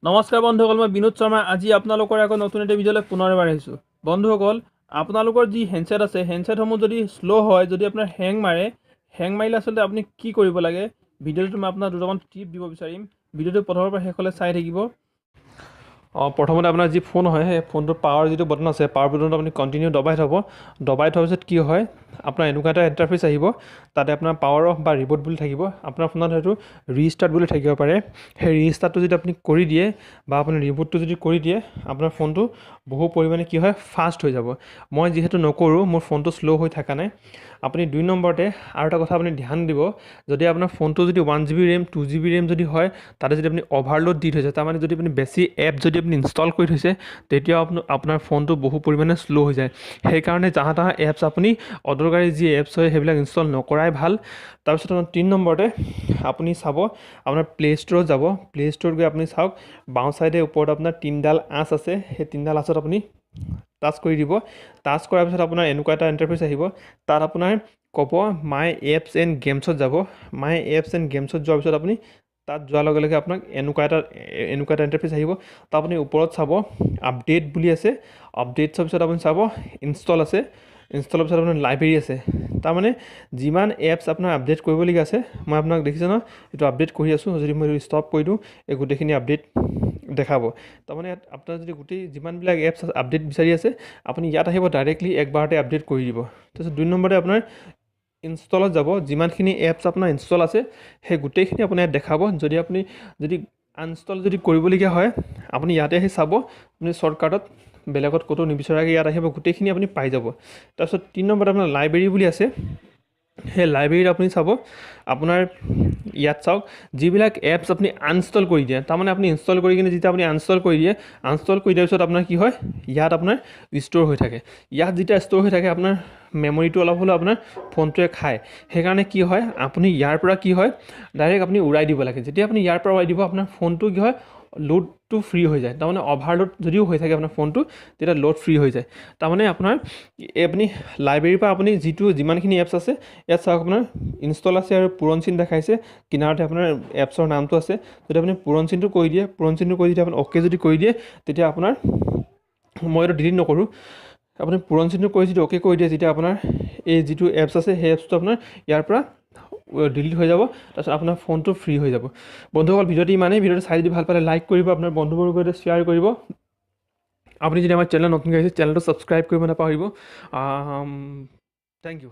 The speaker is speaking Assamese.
নমস্কাৰ বন্ধুসকল, মই বিনোদ শৰ্মা। আজি আপোনালোকৰ আকৌ নতুন এটা ভিডিঅ'লৈ পুনৰ এবাৰ আহিছোঁ। বন্ধুসকল, আপোনালোকৰ যি হেণ্ডছেট আছে, হেণ্ডছেটসমূহ যদি শ্ল' হয়, যদি আপোনাৰ হেং মাৰিলে আচলতে আপুনি কি কৰিব লাগে, ভিডিঅ'টোত মই আপোনাক দুটামান টিপ দিব বিচাৰিম। ভিডিঅ'টো প্ৰথমৰ পৰা শেষলৈ চাই থাকিব। প্ৰথমতে আপোনাৰ যি ফোন হয়, সেই ফোনটোৰ পাৱাৰ যিটো বটন আছে, পাৱাৰ বটনটো আপুনি কণ্টিনিউ দবাই থ'ব। দবাই থোৱাৰ পিছত কি হয়, আপোনাৰ এনেকুৱা এটা ইণ্টাৰফেচ আহিব। তাতে আপোনাৰ পাৱাৰ অফ বা ৰিবুট বুলি থাকিব। আপোনাৰ ফোনত হয়তো ৰিষ্টাৰ্ট বুলি থাকিব পাৰে। সেই ৰিষ্টাৰ্টটো যদি আপুনি কৰি দিয়ে বা আপুনি ৰিবুটটো যদি কৰি দিয়ে, আপোনাৰ ফোনটো বহু পৰিমাণে কি হয়, ফাষ্ট হৈ যাব। মই যিহেতু নকৰোঁ, মোৰ ফোনটো শ্ল' হৈ থকা নাই। আপুনি 2 নম্বৰতে আৰু এটা কথা আপুনি ধ্যান দিব, যদি আপোনাৰ ফোনটো যদি 1GB ৰেম 2GB ৰেম যদি হয়, তাতে যদি আপুনি অভাৰলোড দি থৈছে, তাৰমানে যদি আপুনি বেছি এপ যদি আপুনি ইনষ্টল কৰি থৈছে, তেতিয়াও আপোনাৰ ফোনটো বহু পৰিমাণে শ্ল' হৈ যায়। সেইকাৰণে জাহা তাহা এপছ আপুনি অদৰকাৰী যি এপছ হয়, সেইবিলাক ইনষ্টল নকৰাই ভাল। তাৰপিছত আপোনাৰ 3 নম্বৰতে আপুনি চাব, আপোনাৰ প্লে' ষ্ট'ৰত যাব। প্লে' ষ্ট'ৰত গৈ আপুনি চাওক, বাওঁ ছাইডে ওপৰত আপোনাৰ 3ডাল আঁচ আছে। সেই 3ডাল আঁচত আপুনি টাচ কৰি দিব। টাচ কৰাৰ পিছত আপোনাৰ এনেকুৱা এটা ইণ্টাৰফেচ আহিব। তাত আপোনাৰ ক'ব মাই এপছ এণ্ড গেমছত যাব। মাই এপছ এণ্ড গেমছত যোৱাৰ পিছত আপুনি তাত যোৱাৰ লগে লগে আপোনাক এনেকুৱা এটা ইণ্টাৰফেচ আহিব। তাত আপুনি ওপৰত চাব আপডেট বুলি আছে। আপডেটছৰ পিছত আপুনি চাব ইনষ্টল আছে। ইনষ্টলৰ পিছত আপোনাৰ লাইব্ৰেৰী আছে। তাৰমানে যিমান এপছ আপোনাৰ আপডেট কৰিবলগীয়া আছে, মই আপোনাক দেখিছে ন, এইটো আপডেট কৰি আছোঁ। যদি মই এইটো ষ্টপ কৰি দিওঁ, এই গোটেইখিনি আপডেট দেখাব। তাৰমানে ইয়াত আপোনাৰ যদি গোটেই যিমানবিলাক এপছ আপডেট বিচাৰি আছে, আপুনি ইয়াত আহিব, ডাইৰেক্টলি একবাৰতে আপডেট কৰি দিব। তাৰপিছত 2 নম্বৰতে আপোনাৰ ইনষ্টলত যাব। যিমানখিনি এপছ আপোনাৰ ইনষ্টল আছে, সেই গোটেইখিনি আপোনাৰ ইয়াত দেখাব। যদি আনইনষ্টল যদি কৰিবলগীয়া হয়, আপুনি ইয়াতে আহি চাব। আপুনি শ্বৰ্টকাটত বেলেগত ক'তো নিবিচৰাকৈ ইয়াত আহিব, গোটেইখিনি আপুনি পাই যাব। তাৰপিছত 3 নম্বৰত আপোনাৰ লাইব্ৰেৰী বুলি আছে। সেই লাইব্ৰেৰীত আপুনি চাব, আপোনাৰ ইয়াত চাওক যিবিলাক এপছ আপুনি আনইনষ্টল কৰি দিয়ে, তাৰমানে আপুনি ইনষ্টল কৰি কিনে যেতিয়া আপুনি আনইনষ্টল কৰি দিয়াৰ পিছত আপোনাৰ কি হয়, ইয়াত আপোনাৰ ষ্ট'ৰ হৈ থাকে। ইয়াত যেতিয়া ষ্ট'ৰ হৈ থাকে, আপোনাৰ মেমৰিটো অলপ হ'লেও আপোনাৰ ফোনটোৱে খায়। সেইকাৰণে কি হয়, আপুনি ইয়াৰ পৰা কি হয়, ডাইৰেক্ট আপুনি উৰাই দিব লাগে। যেতিয়া আপুনি ইয়াৰ পৰা উৰাই দিব, আপোনাৰ ফোনটো কি হয়, লোডটো ফ্ৰী হৈ যায়। তাৰমানে অভাৰলোড যদিও হৈ থাকে আপোনাৰ ফোনটো, তেতিয়া লোড ফ্ৰী হৈ যায়। তাৰমানে আপোনাৰ আপুনি লাইব্ৰেৰীৰ পৰা আপুনি যিমানখিনি এপছ আছে, ইয়াত চাওক আপোনাৰ ইনষ্টল আছে আৰু পূৰণ চিন দেখাইছে। কিনাৰতে আপোনাৰ এপছৰ নামটো আছে। যদি আপুনি পূৰণ চিনটো কৰি দিয়ে, আপুনি অ'কে যদি কৰি দিয়ে, তেতিয়া আপোনাৰ, মই এইটো ডিলিট নকৰোঁ, আপুনি পূৰণ চিনটো কৰি যদি অ'কে কৰি দিয়ে, তেতিয়া আপোনাৰ এই যিটো এপছ আছে, সেই এপছটো আপোনাৰ ইয়াৰ পৰা ডিলিট হৈ যাব। তাৰপিছত আপোনাৰ ফোনটো ফ্ৰী হৈ যাব। বন্ধুসকল, ভিডিঅ'টো ইমানেই। ভিডিঅ'টো চাই যদি ভাল পালে লাইক কৰিব, আপোনাৰ বন্ধুবৰ্গৰ সৈতে শ্বেয়াৰ কৰিব। আপুনি যদি আমাৰ চেনেল নতুনকৈ আহিছে, চেনেলটো ছাবস্ক্ৰাইব কৰিব নাপাহৰিব। Thank U.